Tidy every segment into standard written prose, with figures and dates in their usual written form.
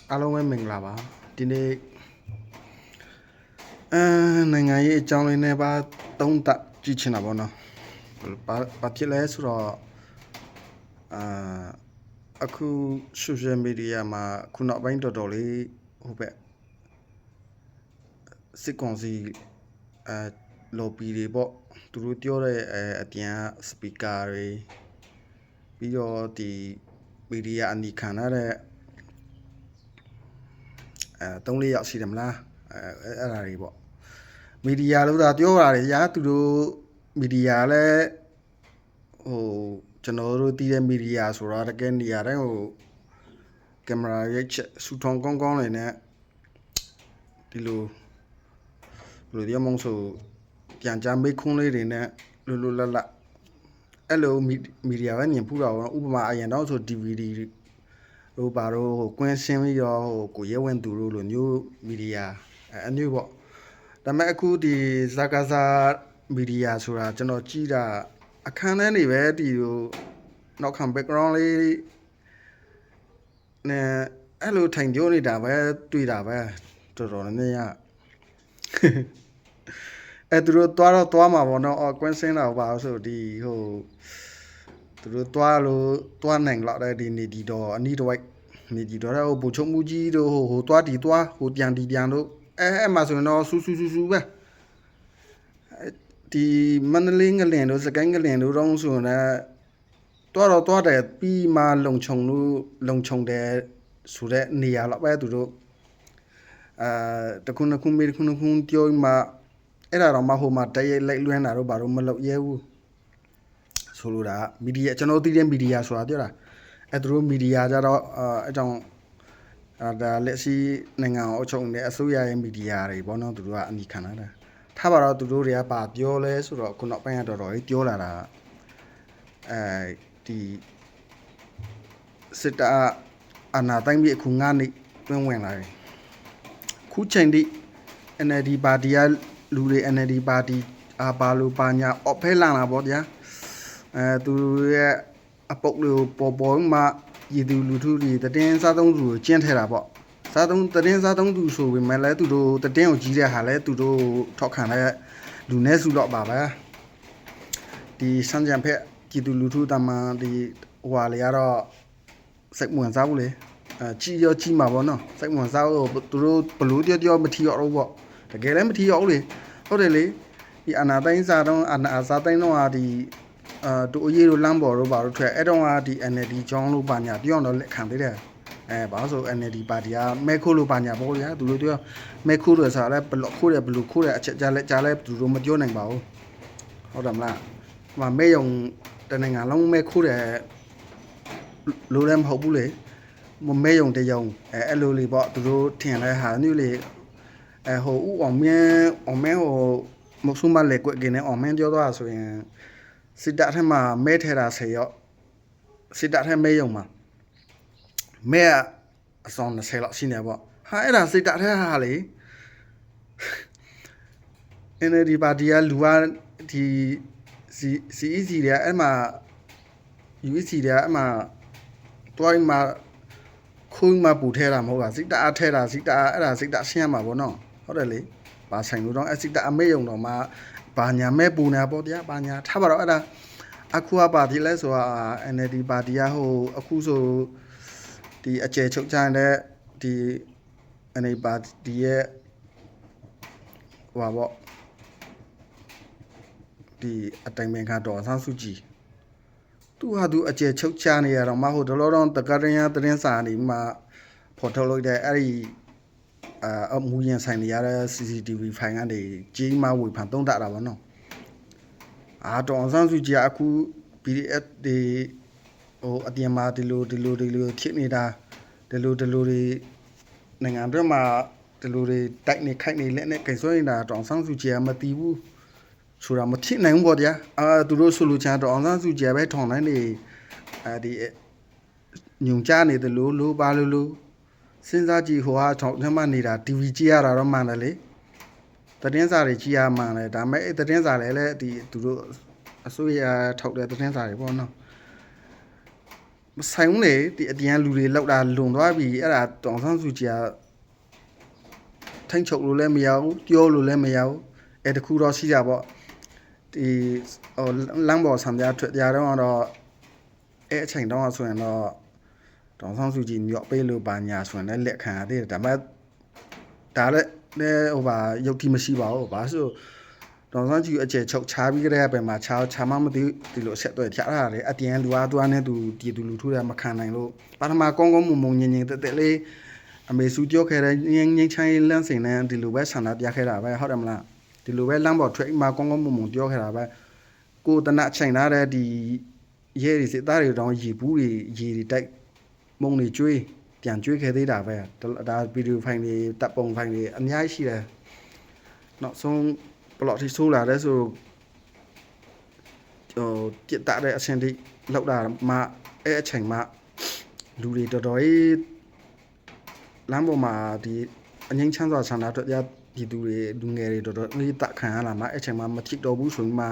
အားလုံးပဲမင်္ဂလာပါဒီနေ့နိုင်ငံရေးအကြောင်းလေးနဲ့ပါသုံးသပ်ကြည့်ချင်တာပေါ့နော်ဘာဖြစ်လဲဆိုတော့အခု social media မှာခုနောက်ပိုင်းတော်တော်လေးဟိုဘက်စစ်ကောင်စီlobby တွေပေါ့သူတို့ပြောတဲ့အပြင် speaker တွေပြီးတော့ဒီ media အနီခံရတဲ့3-4 ယောက်ရှိတယ်မလားအဲ့ဒါတွေပေါ့မီဒီယာလို့သာပြောတာလေရာသူတို့မီဒီယာလည်းဟိုကျွန်တော်တို့တည်တဲ့မီဒီယာဆိုတာတကယ်နေရာတိုင်းဟိုကင်မရာရိတ်ချက်စူထောင်ကောင်းကောင်းလေးနဲ့ဒီလိုဘယ်လိုပြောမလဲဆိုပြန်ကြားမိခွန်းလေးတွေနဲ့လွတ်လွတ်လပ်လပ်အဲ့လိုမီဒီယာပဲမြင်ဖူးတာပေါ့ဥပမာအရင်တော့ဆို DVD ဟိုဘာလို့ဟိုကွင်းရှင်းပြီးတော့ဟိုကိုရဲဝင်သူတို့လိုမျိုးမီဒီယာအမျိုးပေါ့ဒါပေမဲ့အခုဒီဇာကာဇာမီဒီယာဆိုတာကျွန်တော်ကြည့်တာအခန်းထဲနေပဲဒီဟိုနောက်ခံ background လေးနဲ့အဲ့လိုထိုင်ပြောနေတာပဲတွေ့တာပဲတော်တော်နဲ့ရအဲ့သူတို့သွားမှာပေါ့နော်ကွင်းစင်းတာပါဆိုဒီဟိုသူတို့သွားနိုင်လောက်တဲ့ဒီနေဒီတော့အနီးတစ်ဝိုက်နေဒီတော့ဟိုဘူချုံမူကြီးတို့ဟိုသွားဒီသွားဟိုပြန်ဒီပြန်တို့အဲ့မှာဆိုရင်တော့ဆူပဲဒီမန္တလေးငလင်တို့စကိုင်းငလင်တို့တော့ဆိုရင်သွားတယ်ပြီးမှလုံခြုံတယ်ဆိုတဲ့နေရာလောက်ပဲသူတို့တခုနှစ်ခုမေးတခုနှစ်ခုပြောမှအဲ့ဒါတော့မဟုတ်မှတရိုက်လိုက်လွှမ်းတာတော့ဘာလို့မလုပ်ရဲဘူးဆိုလိုတာမီဒီယာကျွန်တော်သိတဲ့မီဒီယာဆိုတာပြောတာအဲ့သူတို့မီဒီယာကြတော့အကြောင်းဒါလက်ရှိနိုင်ငံအုပ်ချုပ်နေအစိုးရရဲ့မီဒီယာတွေပေါ့နော်သူတို့ကအနီခံတာထားပါတော့သူတို့တွေကပါပြောလဲဆိုတော့ခုနောက်ပိုင်းကတော်တော်ကြီးပြောလာတာဒီစစ်တပ်အာဏာသိမ်းပြီးအခု9နှစ်တွင်းဝင်လာတယ်ခုချိန်ထိ NLD ပါတီကလူတွေ NLD ပါတီဘာလို့ပါညာအော့ဖဲလာတာပေါ့ဗျာသူရဲ့အပုတ်လေးကိုပေါ်မှရည်သူလူထုတွေတည်င်းစားသုံးသူကိုကျင်းထဲတာပေါ့တည်င်းစားသုံးသူဆိုပေမဲ့လည်းသူတို့တည်င်းကိုကြီးတဲ့ဟာလည်းသူတို့ထောက်ခံတဲ့လူနည်းစုတော့ပါပဲဒီစံကြံဖက်ကြည်သူလူထုတမန်ဒီဟွာလေကတော့စိတ်ဝင်စားဘူးလေကြီးမှာပေါ့နော်စိတ်ဝင်စားလို့သူတို့ဘလို့ပြောမထီရောတော့ပေါ့တကယ်လည်းမထီရောလေဟုတ်တယ်လေဒီအနာတိုင်းစားတော့အနာစားတိုင်းတော့ဒီတူအရေးတို့လမ်းပေါ်တို့ဘာတို့ထွက်အဲ့တော့ဒီ NLD ကျောင်းလို့ပါညာပြောင်းတော့လက်ခံသေးတယ်ဘာလို့ဆို NLD ပါတီကမဲခိုးလို့ပါညာပေါ့ဗျာသူတို့ပြောမဲခိုးတယ်ဆိုတာလည်းဘလို့ခိုးတယ်ဘလို့ခိုးတယ်အချက်ကြားလဲသူတို့မပြောနိုင်ပါဘူးဟုတ်တယ်မလားမဲယုံတနိုင်ငံလုံးမဲခိုးတယ်လိုလည်းမဟုတ်ဘူးလေမဲယုံတယုံအဲ့လိုလေပေါ့သူတို့ထင်လဲဟာမျိုးလေဟိုဥအောင်မဲဟိုမဆုမလေကွက်ကင်းနဲ့အောင်မဲပြောသွားဆိုရင်စစ်တပ်ထဲမှာမဲထဲတာ10ရောက်စစ်တပ်ထဲမဲယုံမှာမဲအစောင်း20လောက်ရှိနေပေါ့ဟာအဲ့ဒါစစ်တပ်ထဲဟာလေ NLD ပါတီကလူကဒီ CEC တွေကအဲ့မှာ UEC တွေကအဲ့မှာတွိုင်းမှာခုံးမှာပူထဲတာမဟုတ်လားစစ်တပ်အထဲတာစစ်တပ်အဲ့ဒါစစ်တပ်ရှင်းရမှာပေါ့နော်ဟုတ်တယ်လေဘာဆိုင်လို့တော့စစ်တပ်အမေယုံတော့မှဘာညာမဲပူနေပေါ့ဗျာဘာညာထားပါတော့အဲ့ဒါအခုကပါတီလဲဆိုတာ NLD ပါတီကဟိုအခုဆိုဒီအကျယ်ချုပ်ချမ်းတဲ့ဒီ NLD ပါတီရဲ့ဟိုပါပေါ့ဒီအတိုင်ပင်ကတော့ဆန်းစုကြည်သူဟာသူအကျယ်ချုပ်ချနေရတော့မဟုတ်တော့တော့တကရရသတင်းစာနေမှာဖော်ထုတ်လိုက်တဲ့အဲ့ဒီအမူရင်ဆိုင်နေရတဲ့ CCTV ဖိုင်ကနေကြီးမားဝေဖန်သုံးသပ်တာပေါ့နော်တော်ဆန်းစုကြည်အခု PDF တွေဟိုအပြင်မှာဒီလိုဖြစ်နေတာဒီလိုတွေနိုင်ငံအတွက်မှာဒီလိုတွေတိုက်နေခိုက်နေလက်နဲ့ကိစ္စနေတာတော်ဆန်းစုကြည်မသိဘူးဆိုတာမဖြစ်နိုင်ဘူးပေါ့ဗျာသူတို့ဆိုလိုချင်တော့အောင်ဆန်းစုကြည်ပဲထောင်တိုင်းနေဒီညုံချနေတယ်လို့ဘာလို့စဉ်းစားကြည့်ဟိုဟာထောင်ထဲမှာနေတာ TV ကြည့်ရတာတော့မှန်တယ်လေသတင်းစာတွေကြည့်ရမှန်တယ်ဒါပေမဲ့အဲ့သတင်းစာလည်းဒီသူတို့အစိုးရထောက်တဲ့သတင်းစာတွေပေါ့နော် မဆိုင်ဘူးလေဒီအတင်းလူတွေလောက်တာလွန်သွားပြီအဲ့ဒါတောင်ဆန်းစုကြည်ကထိန်ချုပ်လို့လည်းမရဘူးပြောလို့လည်းမရဘူးအဲ့တခုတော့ရှိကြပေါ့ဒီဟိုလမ်းပေါ်ဆံပြထွက်ကြတော့အဲ့အချိန်တော့ဆိုရင်တော့တောင်ဆန်းစုကြည်မြော့ပေးလို့ပါညာဆိုရင်လည်းလက်ခံရသေးတယ်ဒါပေမဲ့ဒါလည်းဟိုပါရုပ်တိမရှိပါဘူးဘာလို့တောင်ဆန်းစုကြည်အကျယ်ချုပ်ချားပြီးကြတဲ့ပဲမှာချာမှမသိဒီလိုဆက်တွေ့ချားတာလေအတင်းလူအားသူအားနဲ့သူဒီသူလူထုတွေမခံနိုင်လို့ပထမကောင်းကောင်းမုံငင်တက်လေးအမေစုပြောခဲ့တဲ့ငင်းချိုင်းလန်းစင်နဲ့ဒီလိုပဲဆန္ဒပြခဲ့တာပဲဟုတ်တယ်မလားဒီလိုပဲလမ်းပေါ်ထွက်မှာကောင်းကောင်းမုံပြောခဲ့တာပဲကိုတနအချိန်လာတဲ့ဒီရဲတွေစစ်သားတွေတောင်ရေဘူးတွေရေတွေတိုက်မုံတွေကျွေးပြန်ကျွေးခဲ့သေးတာပဲဒါဗီဒီယိုဖိုင်တွေတပ်ပုံဖိုင်တွေအများကြီးရှိတယ်နောက်ဆုံးဘလော့ထိဆိုးလာတဲ့ဆိုပြစ်တာတဲ့အဆင့်တိလောက်တာမှအဲ့အချိန်မှလူတွေတော်တော်ကြီးလမ်းပေါ်မှာဒီအငိမ့်ချမ်းစွာဆန္ဒထွက်ကြဒီသူတွေလူငယ်တွေတော်တော်လေးတခံရလာမှအဲ့အချိန်မှမထိတော့ဘူးဆိုမှ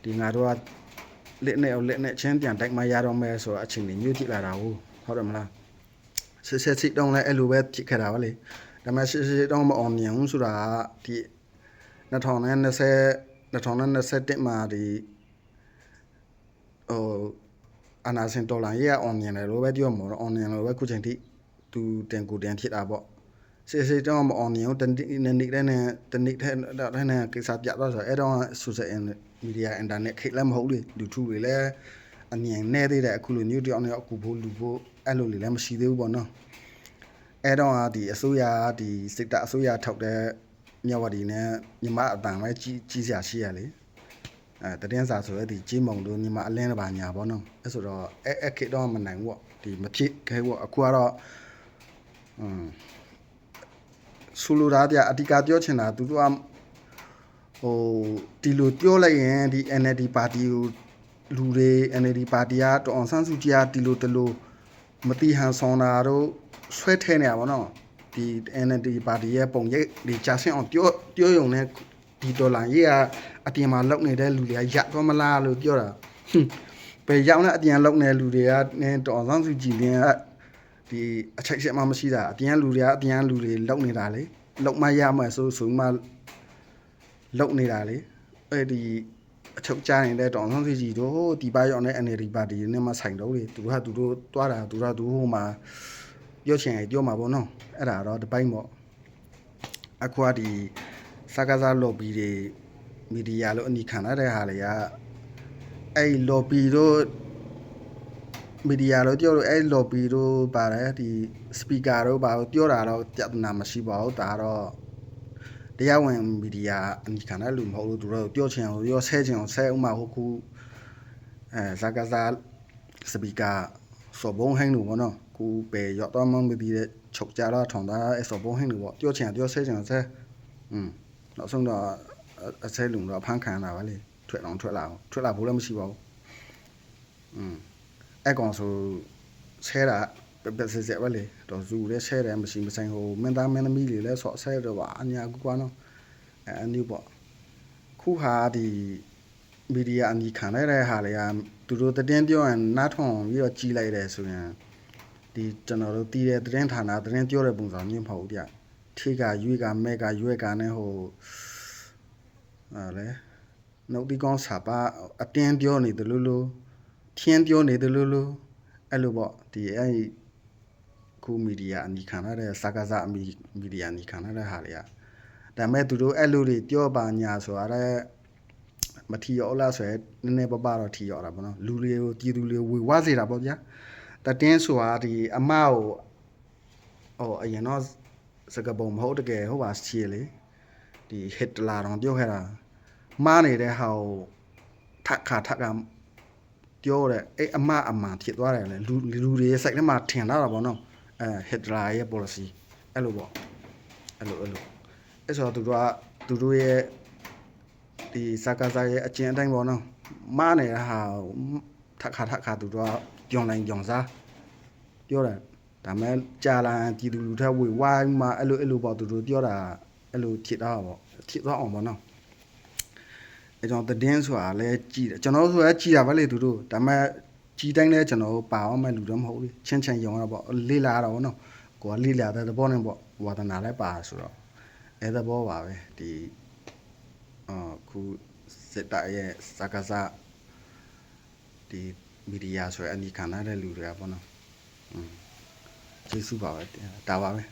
ဒီငါတို့ကလက်နဲ့ချင်းပြန်တိုက်မှရတော့မယ်ဆိုတော့အချိန်တွေညှို့ထိလာတာဟုတ်တယ်မလားစစ်တုံးလဲအဲ့လိုပဲဖြစ်ခဲ့တာပါလေဒါပေမဲ့စစ်တုံးမအောင်မြင်ဘူးဆိုတာဒီ2021မှာဒီအနာစင်တော်လာရဲ့အောင်မြင်တယ်လို့ပဲပြောမှာတော့အောင်မြင်လို့ပဲခုချိန်ထိသူတင်ကိုတင်ဖြစ်တာပေါ့စစ်တုံးမအောင်မြင်ဘူးတနေ့တဲ့နဲ့ကိစ္စပြတော့ဆိုအဲ့တော့ဆိုစင်မီဒီယာအင်တာနက်ခေတ်လည်းမဟုတ်လေလူထုတွေလည်းအမြင်နဲ့သေးတယ်အခုလိုမျိုးတယောက်နဲ့အခုဖို့လူဖို့အဲ့လိုလည်းမရှိသေးဘူးပေါ့နော်အဲ့တော့ဒီအစိုးရဒီစစ်တပ်အစိုးရထောက်တဲ့မြဝတီနဲ့ညီမအတန်ပဲကြီးစရာရှိရလေတတင်းစာဆိုရဲဒီကြီးမုံတို့ညီမအလင်းတပါညာပေါ့နော်အဲ့ဆိုတော့အဲ့ခေတ်တော့မနိုင်ဘူးပေါ့ဒီမဖြစ်ခဲပေါ့အခုကတော့ဆူလိုတာပြအဓိကပြောချင်တာသူတို့ကဒီလိုပြောလိုက်ရင်ဒီ NLD ပါတီကိုလူတွေ NLD ပါတီကတော်အောင်ဆန်းစုကြည်ကဒီလိုတလို့မတိဟန်ဆောင်တာတို့ဆွဲထဲနေရပါတော့ဒီ NLD ပါတီရဲ့ပုံရိပ်ဒီကြာဆင်းအောင်ပြောရုံနဲ့ဒီဒေါ်လာရေးကအတင်မှာလောက်နေတဲ့လူတွေကရတော့မလားလို့ပြောတာပဲရောက်နေအတင်လောက်နေတဲ့လူတွေကတော်အောင်ဆန်းစုကြည်ကဒီအချိတ်ဆက်မှမရှိတာအတင်လူတွေလောက်နေတာလေလောက်မရမှဆိုမှလောက်နေတာလေအဲ့ဒီအချုပ်ကြားနေတဲ့တောင်ဆောင်စီကြီးတို့ဒီပါရောက်နေ NLD ပါတီနဲ့မှဆိုင်တော့လေသူတို့တွားတာသူဟိုမှာပြောချင်ပြောမှာပေါ့နော်အဲ့ဒါတော့တပိုင်းပေါ့အခုကဒီစကားစား lobby တွေမီဒီယာလို့အနီခံရတဲ့ဟာတွေကအဲ့ lobby တို့မီဒီယာလို့ပြောလို့အဲ့ lobby တို့ပါတယ်ဒီ speaker တို့ပါပြောတာတော့ပြဿနာမရှိပါဘူးဒါတော့တရားဝင်မီဒီယာအနီခံတဲ့လူမဟုတ်လို့သူတို့ပြောချင်အောင်ပြောဆဲချင်အောင်ဆဲဥမာဟုတ်ခုစကားစားစပီကာစောဘုံဟင်းလို့ပေါ့နော်ခုပဲရောက်တော့မှမသိတဲ့ချုပ်ကြတော့ထောင်တာအစောဘုံဟင်းလို့ပေါ့ပြောချင်ပြောဆဲချင်ဆဲနောက်ဆုံးတော့အဆဲလုံတော့ဖန်ခံတာပါလေထွက်လာဖို့လည်းမရှိပါဘူးအဲ့ကောင်ဆိုဆဲတာပဲဆက်ပဲလေတော့ဇူလည်းဆဲတယ်မရှိမဆိုင်ဟိုမင်းသားမင်းသမီးတွေလည်းဆော့ဆဲတော့ပါအညာကူကွာနော်အန်ဒီပေါ့ခုဟာဒီမီဒီယာအညီခံရတဲ့ဟာတွေကသူတို့တင်းပြောရင်နားထောင်ပြီးတော့ကြီးလိုက်တယ်ဆိုရင်ဒီကျွန်တော်တို့တီးတဲ့တင်းဌာနတင်းပြောတဲ့ပုံစံမျိုးမဟုတ်ဘူးဗျထိကရွေးကမဲကရွေးကနဲ့ဟိုလေနှုတ်ဒီကောင်းစာပါအတင်းပြောနေတယ်လို့ထင်းပြောနေတယ်လို့အဲ့လိုပေါ့ဒီအဲ့ခုမီဒီယာအညီခံရတဲ့စကားစားမီဒီယာအညီခံရတဲ့ဟာတွေကဒါမဲ့သူတို့အဲ့လိုတွေပြောပါညာဆိုရတဲ့မထီရောလားဆိုရနည်းနည်းပပတော့ထီရောတာပေါ့နော်လူတွေကိုပြည်သူတွေဝေဝါးစေတာပေါ့ဗျာတတင်းဆိုတာဒီအမကိုအရင်တော့စကပုံမဟုတ်တကယ်ဟုတ်ပါချီလေဒီဟစ်တလာတော့ပြောခဲ့တာမားနေတဲ့ဟာကိုထပ်ကပြောတဲ့အဲ့အမှန်ဖြစ်သွားတယ်လေလူတွေရဲ့စိတ်ထဲမှာထင်လာတာပေါ့နော်ဟစ်တလာရဲ့ policy အဲ့လိုပေါ့အဲ့ဆိုတော့သူတို့ရဲ့ဒီစကားစားရဲ့အကျဉ်းအတိုင်းပေါ့နော်မားနေတဲ့ဟာထပ်ခါသူတို့ကပြောင်းလိုက်စားပြောတယ်ဒါမဲ့ကြာလာပြည်သူလူထက်ဝေဝိုင်းမှာအဲ့လိုပေါ့သူတို့ပြောတာအဲ့လိုဖြစ်တော့ပေါ့ဖြစ်သွားအောင်ပေါ့နော်အဲ့ကြောင့်သတင်းဆိုတာလည်းကြည်တယ်ကျွန်တော်ဆိုရဲကြည်တာပဲလေသူတို့ဒါမဲ့ ကြီးတိုင်းလဲကျွန်တော်တို့ပါအောင်မဲ့လူတော့မဟုတ်ဘူးချင်းရုံတော့ပေါ့လေးလာတော့နော်ကိုကလေးလာတဲ့သဘောနဲ့ပေါ့ဝါသနာလဲပါဆိုတော့အဲသဘောပါပဲဒီခုစစ်တပ်ရဲ့စကားစားဒီမီဒီယာဆိုရင်အနီခံရတဲ့လူတွေကပေါ့နော်ကျေးဇူးပါပဲဒါပါပဲ